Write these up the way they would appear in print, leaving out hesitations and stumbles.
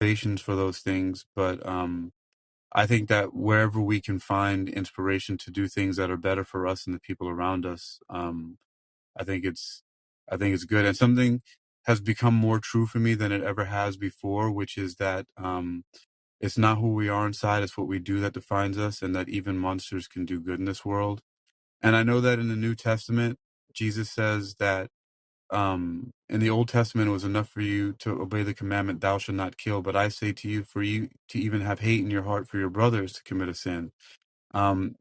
patience for those things, but I think that wherever we can find inspiration to do things that are better for us and the people around us, I think it's I think it's good. And something has become more true for me than it ever has before, which is that it's not who we are inside, it's what we do that defines us, and that even monsters can do good in this world. And I know that in the New Testament, Jesus says that in the Old Testament it was enough for you to obey the commandment, thou shalt not kill, but I say to you, for you to even have hate in your heart for your brothers to commit a sin.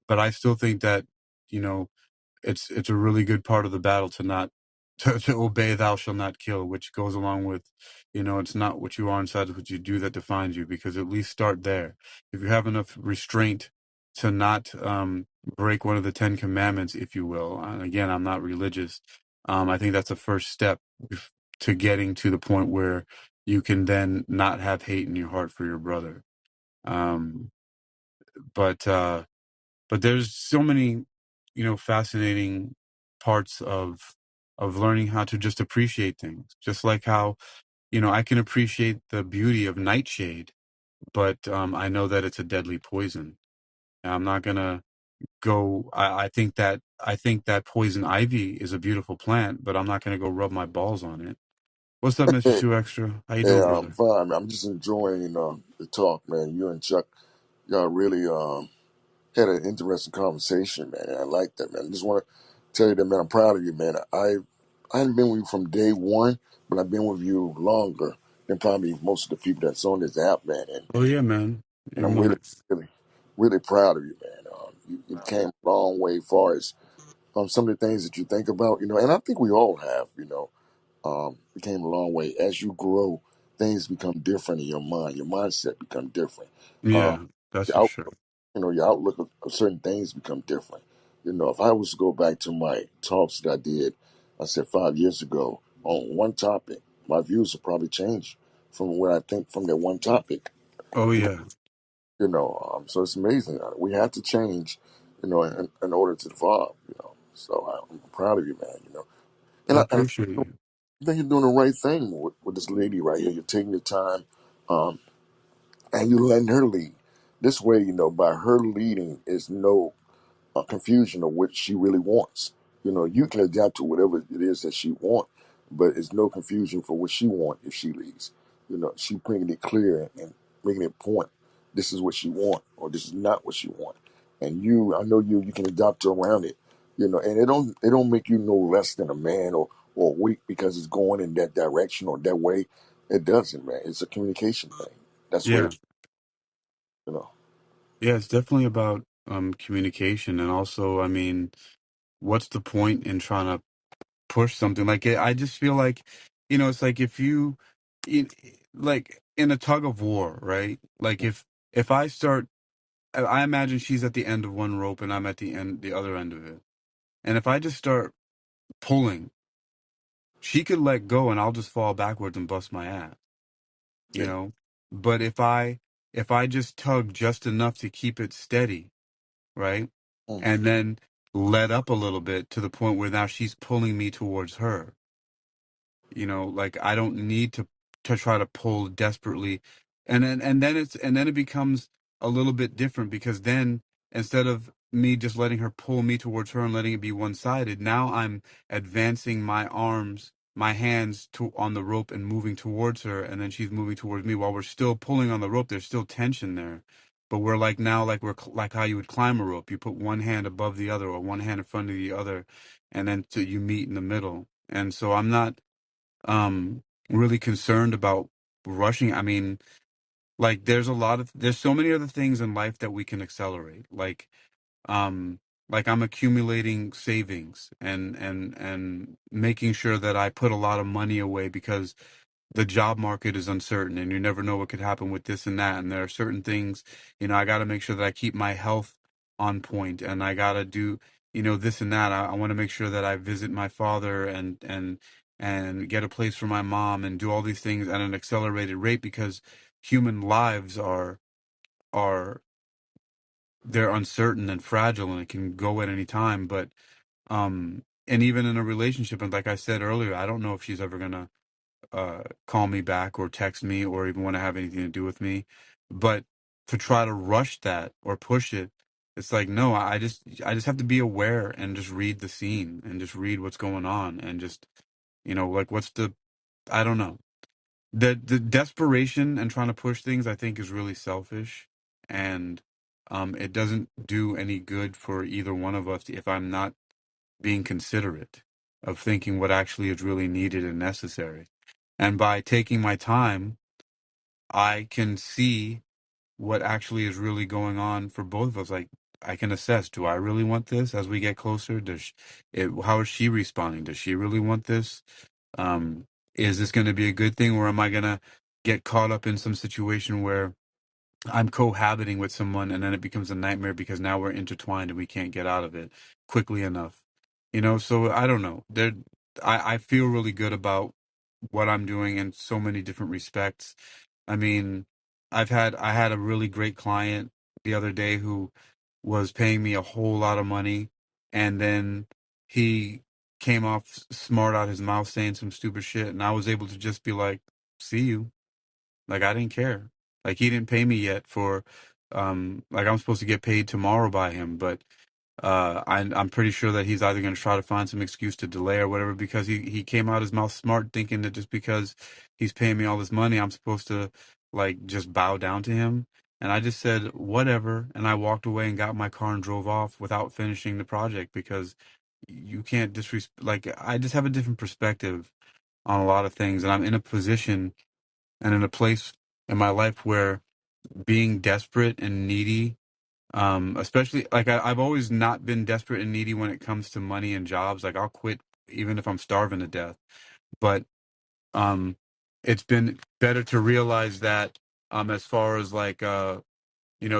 But I still think that, you know, it's a really good part of the battle to not to obey thou shalt not kill, which goes along with, it's not what you are inside, it's what you do that defines you, because at least start there. If you have enough restraint to not break one of the 10 commandments, if you will, and again, I'm not religious, I think that's a first step to getting to the point where you can then not have hate in your heart for your brother. um but there's so many, fascinating parts of learning how to just appreciate things. Just like how, I can appreciate the beauty of nightshade, but I know that it's a deadly poison. And I'm not gonna go. I think that poison ivy is a beautiful plant, but I'm not gonna go rub my balls on it. What's up, Mr. Two Extra? How you doing, Yeah, I'm brother? fine. I'm just enjoying the talk, man. You and Chuck, y'all really had an interesting conversation, man. And I like that, man. I just want to tell you that, man. I'm proud of you, man. I haven't been with you from day one, but I've been with you longer than probably most of the people that's on this app, man. Oh yeah, man. And You're I'm my. really, really, really proud of you, man. You came a long way far as some of the things that you think about, and I think we all have, it came a long way. As you grow, things become different in your mind. Your mindset become different. Uh, Yeah, that's your for sure. outlook, your outlook of certain things become different. If I was to go back to my talks that I did, I said 5 years ago on one topic, my views will probably change from what I think from that one topic. Oh yeah, So it's amazing. We have to change, in order to evolve. So I'm proud of you, man. And I I appreciate you. think you're doing the right thing with this lady right here. You're taking your time, um, and you're letting her lead. This way, by her leading is no confusion of what she really wants. You can adapt to whatever it is that she wants, but it's no confusion for what she wants if she leads. She bringing it clear and making it point. This is what she want, or this is not what she want. And I know you can adapt around it. And it don't make you no less than a man or weak because it's going in that direction or that way. It doesn't, man. It's a communication thing. That's what Yeah. it. You know. Yeah, it's definitely about communication, and also, I mean, what's the point in trying to push something like it? I just feel like, it's like if in, like in a tug of war, right? Like if I start, I imagine she's at the end of one rope and I'm at the other end of it, and if I just start pulling, she could let go and I'll just fall backwards and bust my ass, you Yeah. know. But if I just tug just enough to keep it steady, right? Mhm. And then let up a little bit to the point where now she's pulling me towards her. Like I don't need to try to pull desperately. And then it becomes a little bit different, because then instead of me just letting her pull me towards her and letting it be one-sided, now I'm advancing my arms, my hands to on the rope and moving towards her, and then she's moving towards me while we're still pulling on the rope. There's still tension there. But we're like now, like like how you would climb a rope. You put one hand above the other or one hand in front of the other, and then you meet in the middle. And so I'm not really concerned about rushing. I mean, like there's so many other things in life that we can accelerate. Um like I'm accumulating savings and making sure that I put a lot of money away, because the job market is uncertain and you never know what could happen with this and that. And there are certain things, I got to make sure that I keep my health on point, and I got to do, this and that. I want to make sure that I visit my father and get a place for my mom and do all these things at an accelerated rate, because human lives are they're uncertain and fragile, and it can go at any time. But and even in a relationship, and like I said earlier, I don't know if she's ever gonna call me back or text me or even want to have anything to do with me. But to try to rush that or push it, it's like, no, I just have to be aware and just read the scene and just read what's going on and just, like what's the, I don't know. The desperation and trying to push things, I think, is really selfish, and it doesn't do any good for either one of us if I'm not being considerate of thinking what actually is really needed and necessary. And by taking my time, I can see what actually is really going on for both of us. Like, I can assess, do I really want this as we get closer? How is she responding? Does she really want this? Um, is this going to be a good thing, or am I going to get caught up in some situation where I'm cohabiting with someone and then it becomes a nightmare because now we're intertwined and we can't get out of it quickly enough? So I don't know. I feel really good about what I'm doing in so many different respects. I mean, I had a really great client the other day who was paying me a whole lot of money, and then he came off smart out his mouth saying some stupid shit, and I was able to just be like, "See you." Like, I didn't care. Like, he didn't pay me yet for like I'm supposed to get paid tomorrow by him, but I'm pretty sure that he's either going to try to find some excuse to delay or whatever, because he came out his mouth smart, thinking that just because he's paying me all this money, I'm supposed to like just bow down to him. And I just said whatever, and I walked away and got in my car and drove off without finishing the project, because you can't disrespect. Like, I just have a different perspective on a lot of things, and I'm in a position and in a place in my life where being desperate and needy, especially like I've always not been desperate and needy when it comes to money and jobs. Like, I'll quit even if I'm starving to death. But um, it's been better to realize that as far as like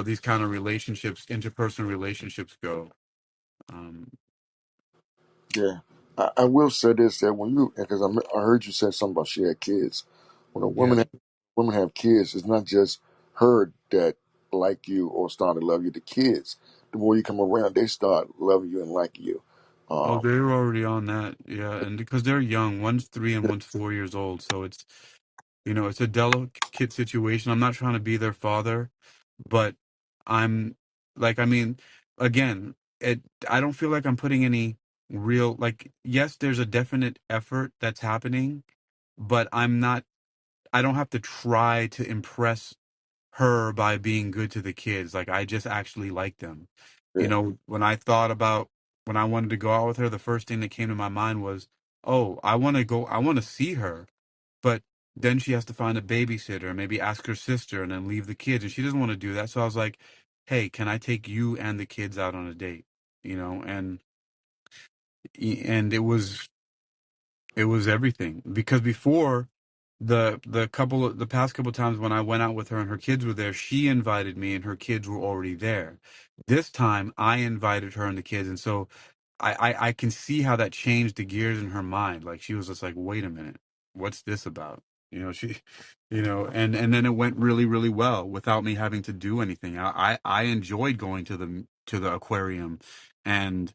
these kind of relationships, interpersonal relationships go. Um, Yeah, I will say this, that when you, because I heard you say something about she had kids. When a yeah. women have kids, it's not just her that like you or start to love you. The kids, the more you come around, they start loving you and liking you. Oh, Um, they were already on that. Yeah, and because they're young, one's 3 and one's 4 years old, so it's a delicate situation. I'm not trying to be their father, but I'm like, I mean, again, I don't feel like I'm putting any real, like, yes, there's a definite effort that's happening, but I don't have to try to impress her by being good to the kids. Like, I just actually like them. yeah, When I thought about when I wanted to go out with her, the first thing that came to my mind was, oh, I want to see her, but then she has to find a babysitter, maybe ask her sister, and then leave the kids. And she doesn't want to do that. So I was like, hey, can I take you and the kids out on a date? And it was everything, because before, the past couple times when I went out with her and her kids were there, she invited me and her kids were already there. This time I invited her and the kids, and so I can see how that changed the gears in her mind. Like, she was just like, wait a minute, what's this about? She and then it went really, really well without me having to do anything. I enjoyed going to the aquarium, and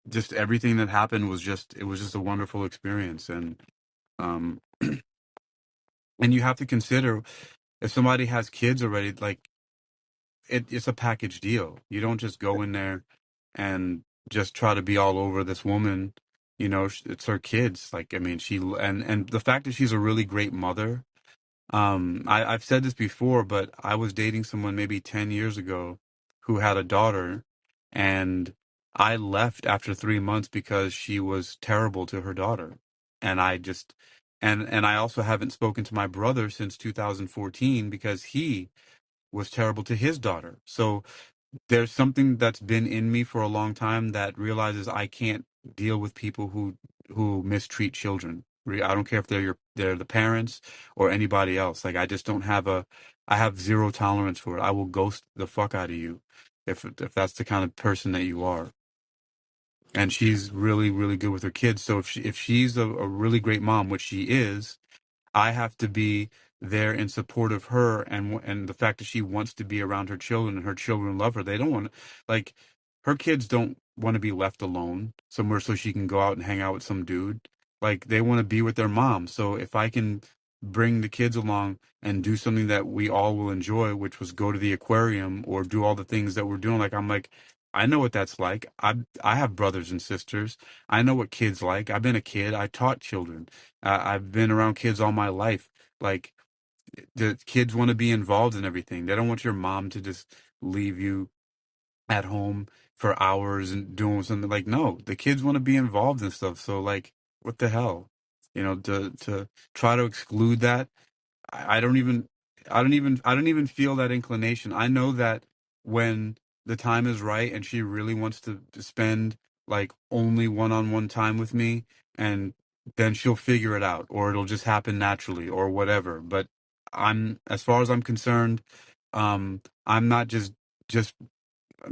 just everything that happened it was just a wonderful experience. Um and you have to consider, if somebody has kids already, like, it's a package deal. You don't just go in there and just try to be all over this woman. It's her kids. Like, I mean, and the fact that she's a really great mother. I've said this before, but I was dating someone maybe 10 years ago who had a daughter, and I left after 3 months because she was terrible to her daughter. And I just, and I also haven't spoken to my brother since 2014 because he was terrible to his daughter. So there's something that's been in me for a long time that realizes I can't deal with people who mistreat children. I don't care if they're the parents or anybody else. Like, I just don't have I have zero tolerance for it. I will ghost the fuck out of you if that's the kind of person that you are. And she's really, really good with her kids. So if she's a really great mom, which she is, I have to be there in support of her, and the fact that she wants to be around her children and her children love her. They don't want, like, her kids don't want to be left alone somewhere so she can go out and hang out with some dude. like they want to be with their mom. So if I can bring the kids along and do something that we all will enjoy, which was go to the aquarium or do all the things that we're doing, like I'm like, I know what that's like. I have brothers and sisters. I know what kids like. I've been a kid. I taught children. I've been around kids all my life. Like the kids want to be involved in everything. They don't want your mom to just leave you at home for hours and doing something. Like, no, the kids want to be involved in stuff. So like, what the hell? To try to exclude that, I don't even, I don't even feel that inclination. I know that when the time is right and she really wants to spend like only one-on-one time with me, and then she'll figure it out, or it'll just happen naturally or whatever. But as far as I'm concerned, I'm not just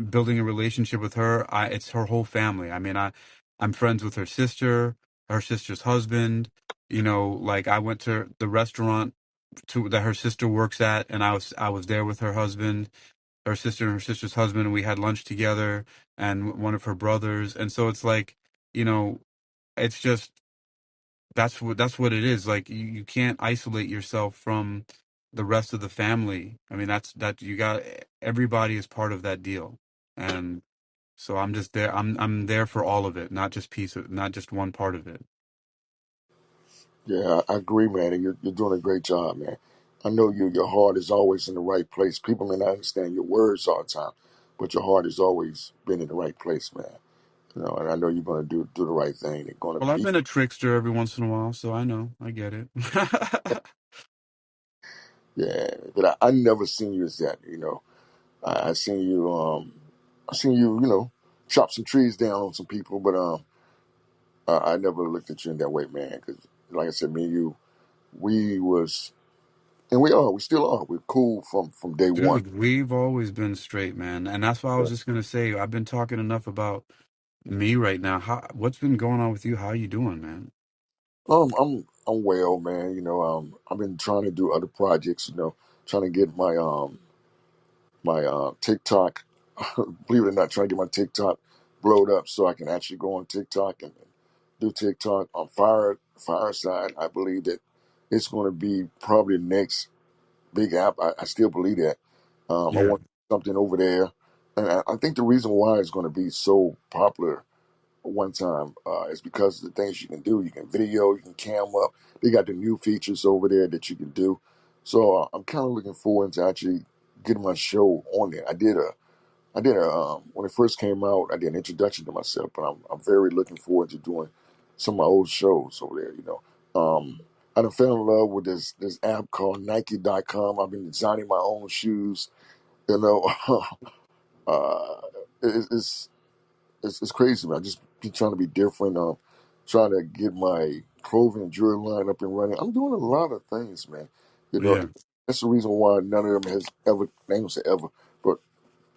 building a relationship with her. It's her whole family. I mean, I'm friends with her sister's husband. Like I went to the restaurant that her sister works at, and I was there with her husband, her sister and her sister's husband, and we had lunch together, and one of her brothers. And so it's like, you know, it's just that's what it is. Like you can't isolate yourself from the rest of the family. I mean, that you got everybody is part of that deal. And so I'm just there. I'm there for all of it, not just one part of it. Yeah, I agree, man. And you're doing a great job, man. I know your heart is always in the right place. People may not understand your words all the time, but your heart has always been in the right place, man. And I know you're going to do the right thing. They're going to Well, I've be, been a trickster every once in a while, so I know. I get it. yeah. But I never seen you as that. I seen you, chop some trees down on some people, but I never looked at you in that way, man. Because, like I said, me and you, we was, and we still are. We're cool from day one. Dude, we've always been straight, man. And that's why I was just gonna say, I've been talking enough about me right now. What's been going on with you? How you doing, man? I'm well, man. I've been trying to do other projects. Trying to get my TikTok. Believe it or not, trying to get my TikTok blowed up so I can actually go on TikTok and do TikTok on Fireside. I believe that it's going to be probably the next big app. I still believe that. I Yeah, want something over there, and I think the reason why it's going to be so popular one time is because of the things you can do. You can video, you can cam up. They got the new features over there that you can do. So I'm kind of looking forward to actually getting my show on there. I did a when it first came out, I did an introduction to myself, but I'm very looking forward to doing some of my old shows over there. I done fell in love with this app called Nike.com. I've been designing my own shoes. You know, uh, it, it's it's crazy, man. I just be trying to be different. Trying to get my clothing and jewelry line up and running. I'm doing a lot of things, man. You know, yeah. that's the reason why none of them has ever, I ain't gonna say ever, but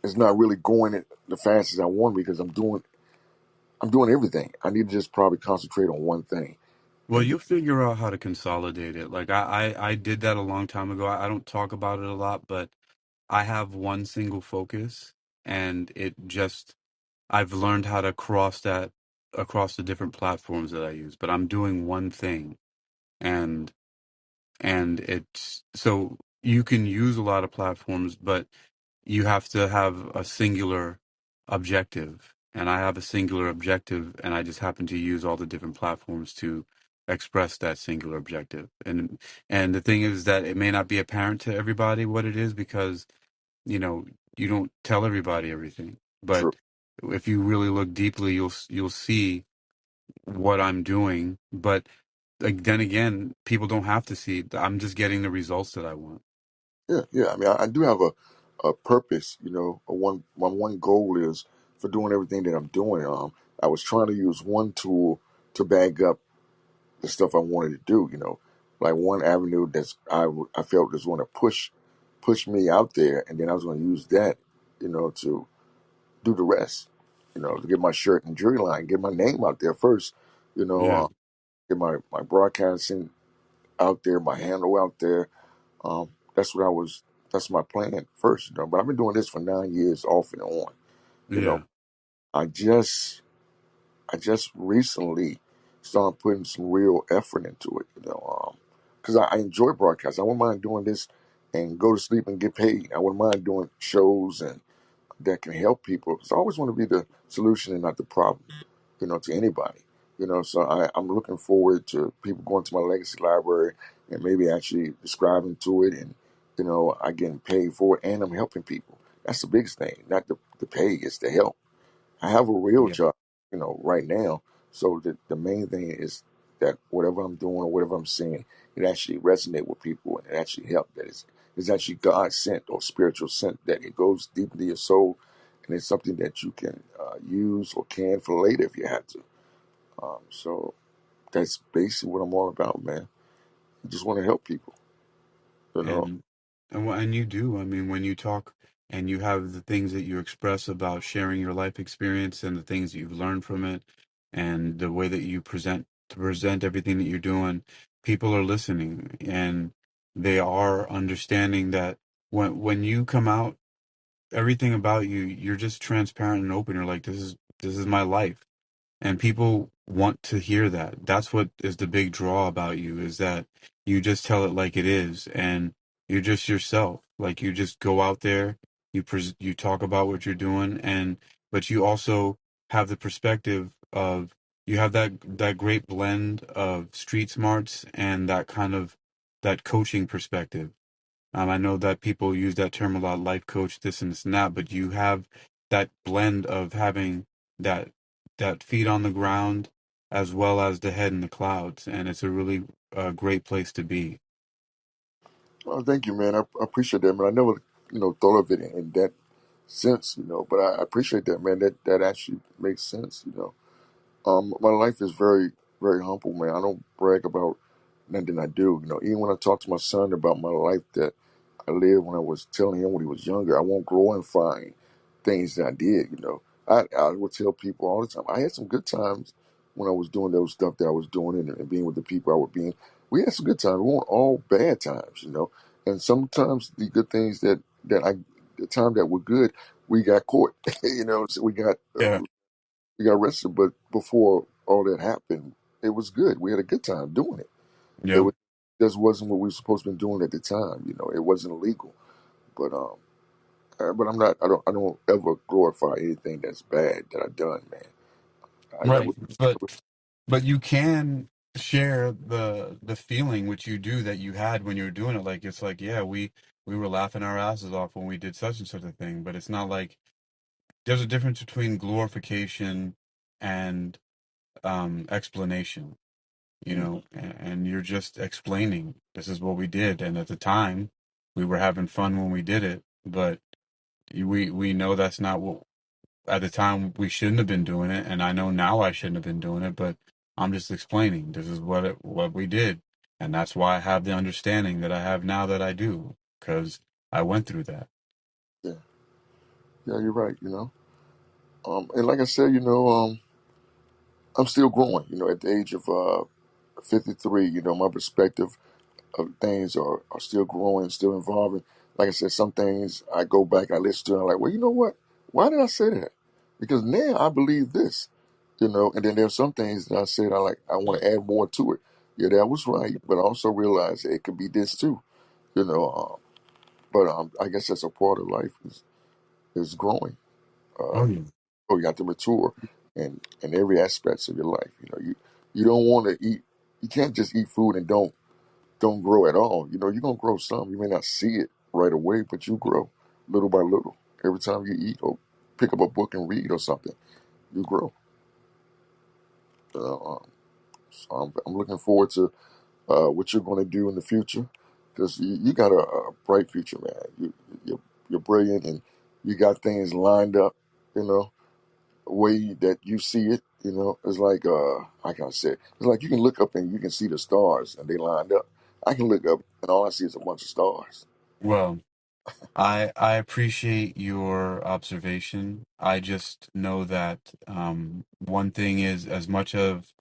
it's not really going it the fast as I want because I'm doing everything. I need to just probably concentrate on one thing. Well, And you'll figure out how to consolidate it. Like I did that a long time ago. I don't talk about it a lot, but I have one single focus, and I've learned how to cross that across the different platforms that I use. But I'm doing one thing, and it's so you can use a lot of platforms, but you have to have a singular objective. And I have a singular objective, and I just happen to use all the different platforms to express that singular objective. And the thing is that it may not be apparent to everybody what it is, because you know you don't tell everybody everything. true. But if you really look deeply, you'll see what I'm doing. But like then again, people don't have to see. I'm just getting the results that I want. Yeah, yeah. I mean, I do have a purpose. My one goal is for doing everything that I'm doing. I was trying to use one tool to bag up the stuff I wanted to do. Like one avenue I felt was going to push me out there, and then I was going to use that, to do the rest. To get my shirt and jewelry line, get my name out there first. Yeah, Get my broadcasting out there, my handle out there. That's what I was. That's my plan first. But I've been doing this for 9 years, off and on. You know, yeah, I just recently start putting some real effort into it. Because I enjoy broadcast. I wouldn't mind doing this and go to sleep and get paid. I wouldn't mind doing shows and that can help people. Because I always want to be the solution and not the problem, to anybody. So I'm looking forward to people going to my legacy library and maybe actually describing to it, and I getting paid for it, and I'm helping people. That's the biggest thing, not the pay, it's the help. I have a real Yeah. job, right now. So the main thing is that whatever I'm doing or whatever I'm saying, it actually resonate with people and it actually help. That it's actually God sent or spiritual sent. That it goes deep into your soul, and it's something that you can use or can for later if you have to. So that's basically what I'm all about, man. I just want to help people. You know. and and you do. I mean, when you talk and you have the things that you express about sharing your life experience and the things that you've learned from it, and the way that you present everything that you're doing, people are listening and they are understanding that when you come out, everything about you, you're just transparent and open. You're like, this is my life, and people want to hear that. That's what is the big draw about you, is that you just tell it like it is, and you're just yourself. Like, you just go out there, you talk about what you're doing, and but you also have the perspective of, you have that great blend of street smarts and that kind of that coaching perspective. I know that people use that term a lot, life coach, this and this and that, but you have that blend of having that feet on the ground as well as the head in the clouds, and it's a really great place to be. Oh, thank you, man. I appreciate that, man. I never, thought of it in that sense, but I appreciate that, man. That actually makes sense. My life is very, very humble, man. I don't brag about nothing I do. Even when I talk to my son about my life that I lived when I was telling him when he was younger, I won't glorify things that I did. I would tell people all the time. I had some good times when I was doing those stuff that I was doing and being with the people I would be in. We had some good times. We weren't all bad times. And sometimes the good things the time that were good, we got caught. So Yeah. we got arrested. But before all that happened, it was good. We had a good time doing it. It Yeah. was just wasn't what we were supposed to be doing at the time. It wasn't illegal. But I'm not. I don't ever glorify anything that's bad that I've done, man. I Right. would. But you can share the feeling which you do, that you had when you were doing it. Like, it's like, yeah, we were laughing our asses off when we did such and such a thing, but it's not like, there's a difference between glorification and explanation, and you're just explaining, this is what we did, and at the time we were having fun when we did it, but we know that's not what, at the time, we shouldn't have been doing it, and I know now I shouldn't have been doing it, but I'm just explaining, this is what we did, and that's why I have the understanding that I have now, that I do, because I went through that. Yeah, yeah, you're right. And like I said, I'm still growing. At the age of 53, my perspective of things are still growing, still evolving. Like I said, some things I go back, I listen to, and I'm like, well, you know what? Why did I say that? Because now I believe this. And then there's some things that I said I want to add more to it. Yeah, that was right, but I also realized it could be this too. You know, but I guess that's a part of life is growing. Oh Uh, yeah. so you have to mature in every aspects of your life. You don't want to eat. You can't just eat food and don't grow at all. You're gonna grow some. You may not see it right away, but you grow little by little. Every time you eat or pick up a book and read or something, you grow. Uh, um, so I'm looking forward to what you're going to do in the future, because you got a bright future, man. You're brilliant, and you got things lined up. You know, the way that you see it. It's like I can say it's like you can look up and you can see the stars and they lined up. I can look up and all I see is a bunch of stars. Well, I appreciate your observation. I just know that, one thing is, as much of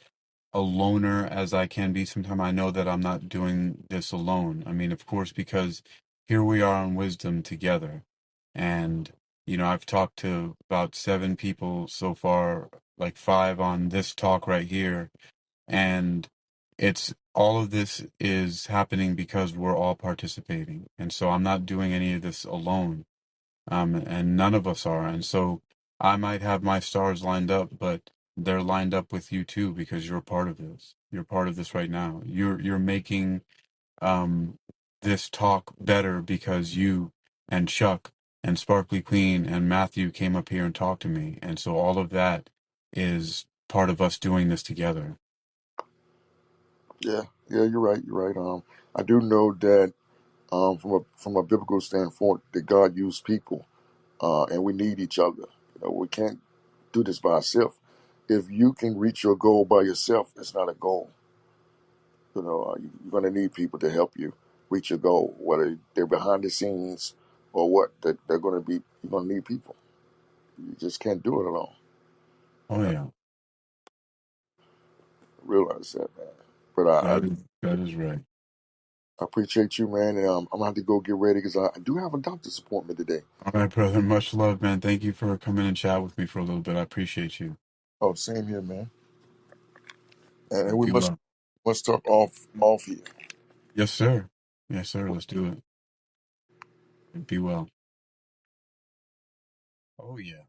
a loner as I can be sometimes, I know that I'm not doing this alone. I mean, of course, because here we are in wisdom together. And, I've talked to about 7 people so far, like 5 on this talk right here. And it's all of this is happening because we're all participating. And so I'm not doing any of this alone. And none of us are. And so I might have my stars lined up, but they're lined up with you too because you're a part of this. You're part of this right now. You're making um, this talk better because you and Chuck and Sparkly Queen and Matthew came up here and talked to me. And so all of that is part of us doing this together. Yeah, yeah, you're right. You're right. I do know that from a biblical standpoint, that God used people, and we need each other. We can't do this by ourselves. If you can reach your goal by yourself, it's not a goal. You're going to need people to help you reach your goal, whether they're behind the scenes or what. That they're going to be. You're going to need people. You just can't do it alone. Oh I yeah, realize that, man. But I that is right. I appreciate you, man. And I'm gonna have to go get ready because I do have a doctor's appointment today. All right, brother. Much love, man. Thank you for coming and chat with me for a little bit. I appreciate you. Oh, same here, man. And we Be must well. talk off here. Yes, sir. Yes, sir. Let's do it. Be well. Oh yeah,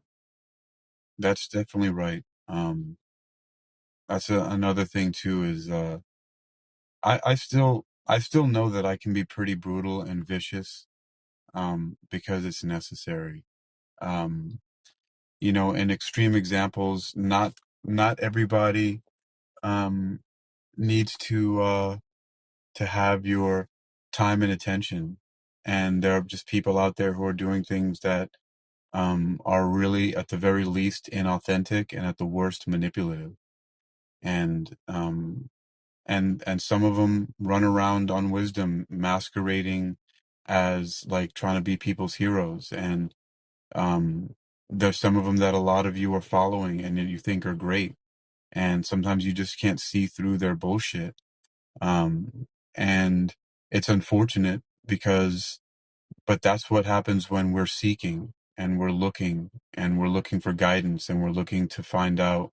that's definitely right. That's another thing too. Is I still know that I can be pretty brutal and vicious. Because it's necessary. Um, in extreme examples, not everybody um needs to have your time and attention. And there are just people out there who are doing things that are really, at the very least, inauthentic and at the worst manipulative. And and some of them run around on wisdom, masquerading as like trying to be people's heroes. And there's some of them that a lot of you are following and that you think are great. And sometimes you just can't see through their bullshit. And it's unfortunate because, but that's what happens when we're seeking and we're looking for guidance and we're looking to find out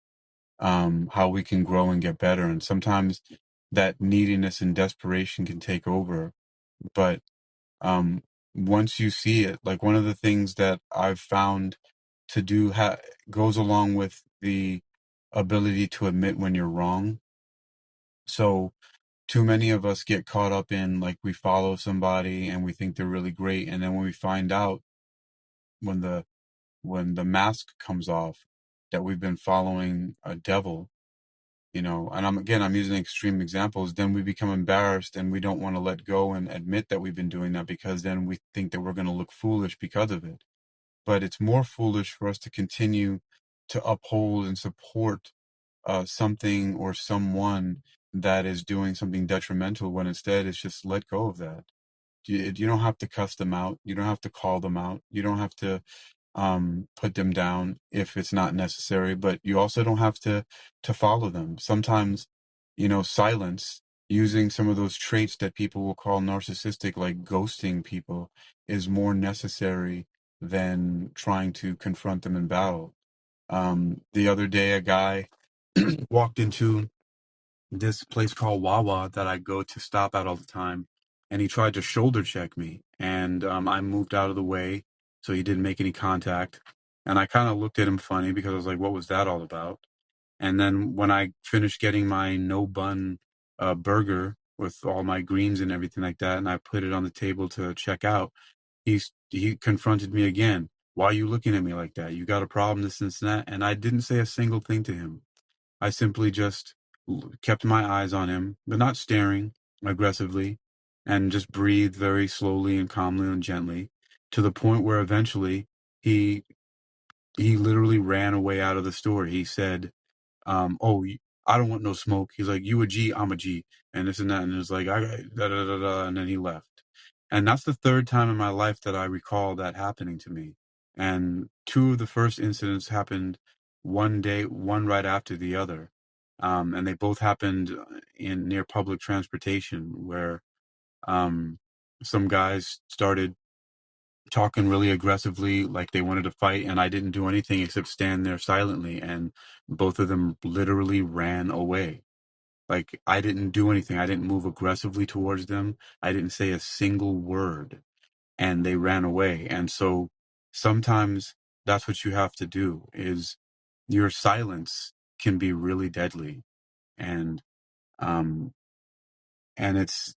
how we can grow and get better. And sometimes that neediness and desperation can take over. But um, once you see it, like one of the things that I've found to do goes along with the ability to admit when you're wrong. So too many of us get caught up in like we follow somebody and we think they're really great, and then when we find out when the mask comes off that we've been following a devil, and I'm using extreme examples, then we become embarrassed and we don't want to let go and admit that we've been doing that because then we think that we're going to look foolish because of it. But it's more foolish for us to continue to uphold and support something or someone that is doing something detrimental when instead it's just let go of that. You don't have to cuss them out. You don't have to call them out. You don't have to put them down if it's not necessary, but you also don't have to follow them. Sometimes, silence, using some of those traits that people will call narcissistic, like ghosting people, is more necessary than trying to confront them in battle. The other day, a guy walked into this place called Wawa that I go to stop at all the time, and he tried to shoulder check me, and I moved out of the way so he didn't make any contact. And I kind of looked at him funny because I was like, "What was that all about?" And then when I finished getting my no bun burger with all my greens and everything like that, and I put it on the table to check out, he confronted me again. Why are you looking at me like that? You got a problem, this and that. And I didn't say a single thing to him. I simply just kept my eyes on him, but not staring aggressively, and just breathed very slowly and calmly and gently, to the point where eventually he he literally ran away out of the store. He said, "Oh, I don't want no smoke." He's like, "You a G, I'm a G," and this and that, and it's like, "I da da da da," and then he left. And that's the third time in my life that I recall that happening to me. And two of the first incidents happened one day, one right after the other, and they both happened in near public transportation, where um, some guys started talking really aggressively, like they wanted to fight, and I didn't do anything except stand there silently, and both of them literally ran away. Like, I didn't do anything. I didn't move aggressively towards them. I didn't say a single word, and they ran away. And so sometimes that's what you have to do, is your silence can be really deadly. And um and it's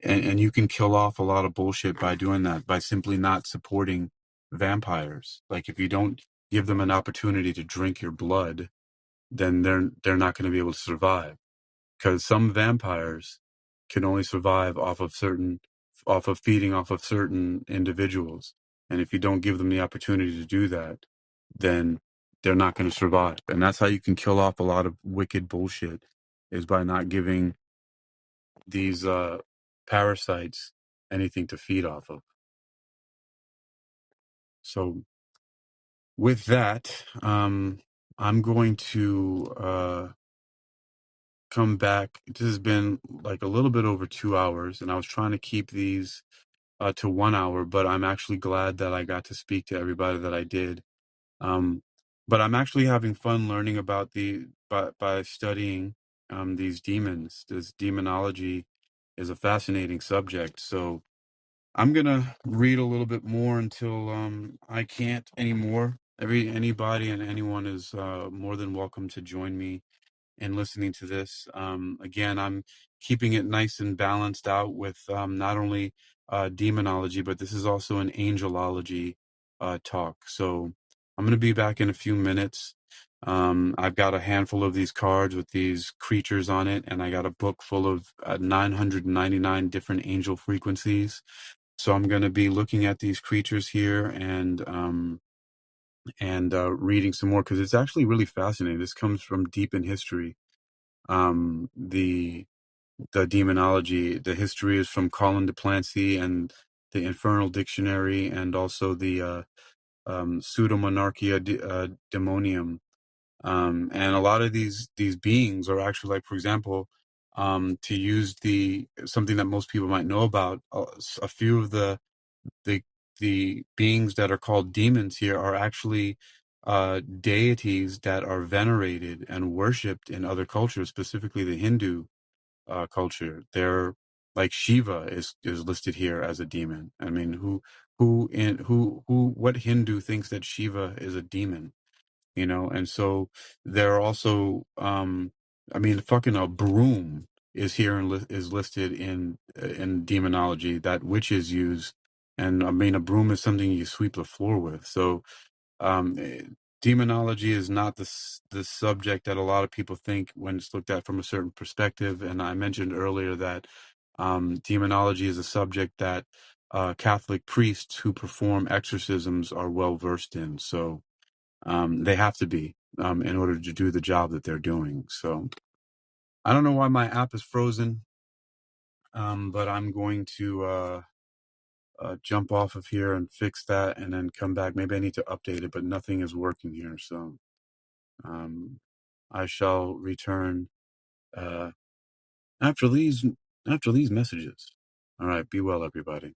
and you can kill off a lot of bullshit by doing that, by simply not supporting vampires. Like, if you don't give them an opportunity to drink your blood, then they're not going to be able to survive, because some vampires can only survive off of feeding off of certain individuals. And if you don't give them the opportunity to do that, then they're not going to survive. And that's how you can kill off a lot of wicked bullshit, is by not giving these parasites anything to feed off of. So with that, I'm going to come back. This has been like a little bit over 2 hours, and I was trying to keep these to 1 hour, but I'm actually glad that I got to speak to everybody that I did. Um, but I'm actually having fun learning about by studying these demons. This demonology is a fascinating subject. So I'm gonna read a little bit more until I can't anymore. Anybody and anyone is more than welcome to join me in listening to this. Again, I'm keeping it nice and balanced out with not only demonology, but this is also an angelology talk. So I'm going to be back in a few minutes. I've got a handful of these cards with these creatures on it, and I got a book full of 999 different angel frequencies. So I'm going to be looking at these creatures here and reading some more, because it's actually really fascinating. This comes from deep in history. The demonology, the history is from Colin de Plancy and the Infernal Dictionary, and also the Pseudomonarchia Demonium. And a lot of these beings are actually, like, for example, to use something that most people might know about, a few of the the beings that are called demons here are actually deities that are venerated and worshipped in other cultures, specifically the Hindu culture. They're like Shiva is listed here as a demon. I mean, what Hindu thinks that Shiva is a demon? And so there are also I mean, fucking a broom is here and is listed in demonology that witches use. And I mean, a broom is something you sweep the floor with. So um eh, demonology is not the subject that a lot of people think when it's looked at from a certain perspective. And I mentioned earlier that demonology is a subject that Catholic priests who perform exorcisms are well versed in. So they have to be in order to do the job that they're doing. So I don't know why my app is frozen, but I'm going to jump off of here and fix that and then come back. Maybe I need to update it, but nothing is working here. So um, I shall return uh, after these messages. All right. Be well, everybody.